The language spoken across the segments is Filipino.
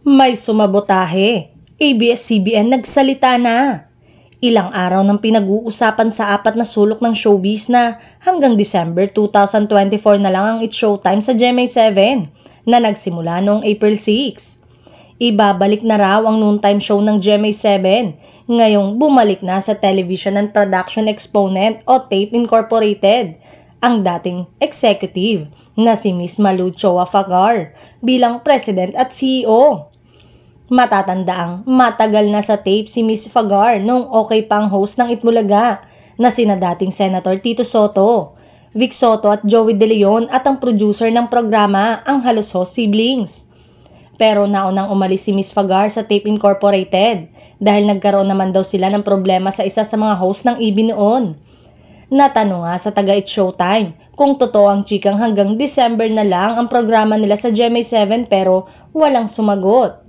May sumabotahe. ABS-CBN nagsalita na. Ilang araw nang pinag-uusapan sa apat na sulok ng showbiz na hanggang December 2024 na lang ang It's Showtime sa GMA7 na nagsimula noong April 6. Ibabalik na raw ang noontime show ng GMA7 ngayong bumalik na sa Television and Production Exponent o TAPE Incorporated ang dating executive na si Miss Malu Choa Fagar bilang President at CEO. Matatandaang matagal na sa tape si Miss Fagar nung okay pang host ng Itbulaga na sina dating Senator Tito Soto, Vic Soto at Joey De Leon at ang producer ng programa ang Halos Host Siblings. Pero naunang umalis si Miss Fagar sa Tape Incorporated dahil nagkaroon naman daw sila ng problema sa isa sa mga host ng EB noon. Natanong nga sa taga It's Showtime kung totoo ang chikang hanggang December na lang ang programa nila sa GMA7 pero walang sumagot.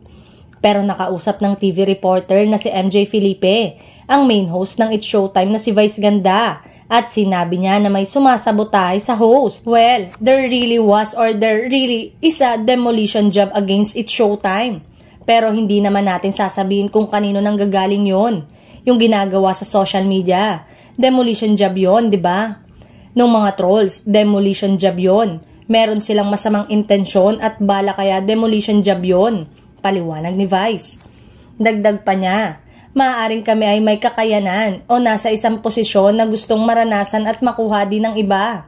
Pero nakausap ng TV reporter na si MJ Felipe, ang main host ng It's Showtime na si Vice Ganda, at sinabi niya na may sumasabotahe sa host. Well, there really was or there really is a demolition job against It's Showtime. Pero hindi naman natin sasabihin kung kanino nang gagaling yon. Yung ginagawa sa social media. Demolition job yon, di ba? Nung mga trolls, demolition job yon. Meron silang masamang intensyon at bala kaya demolition job yon. Paliwanag ni Vice. Dagdag pa niya, maaaring kami ay may kakayanan o nasa isang posisyon na gustong maranasan at makuha din ng iba.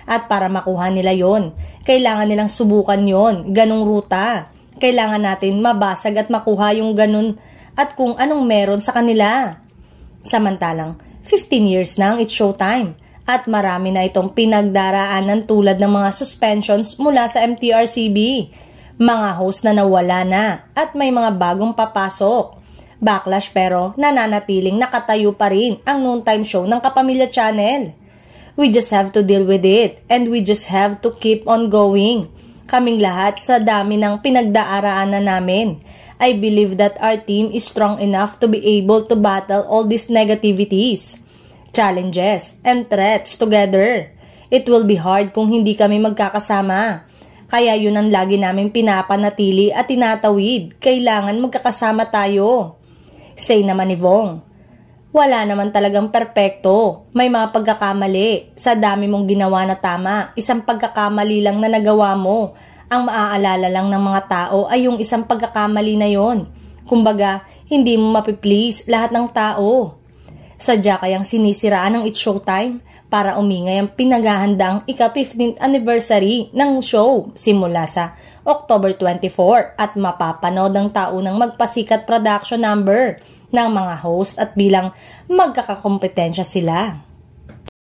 At para makuha nila yon, kailangan nilang subukan yon, ganong ruta. Kailangan natin mabasag at makuha yung ganon at kung anong meron sa kanila. Samantalang, 15 years na ang It's Showtime at marami na itong pinagdaraanan tulad ng mga suspensions mula sa MTRCB. Mga host na nawala na at may mga bagong papasok. Backlash pero nananatiling nakatayo pa rin ang noontime show ng Kapamilya Channel. We just have to deal with it and we just have to keep on going. Kaming lahat sa dami ng pinagdaraanan namin. I believe that our team is strong enough to be able to battle all these negativities, challenges, and threats together. It will be hard kung hindi kami magkakasama. Kaya yun ang lagi naming pinapanatili at tinatawid. Kailangan magkakasama tayo. Say naman ni Vong, wala naman talagang perpekto. May mga pagkakamali. Sa dami mong ginawa na tama, isang pagkakamali lang na nagawa mo. Ang maaalala lang ng mga tao ay yung isang pagkakamali na yon. Kumbaga, hindi mo mapiplease lahat ng tao. Sadya kayang sinisiraan ng It's Showtime para umingay ang pinaghahandang ika-15th anniversary ng show simula sa October 24 at mapapanood ang taunang magpasikat production number ng mga host at bilang magkakakompetensya sila.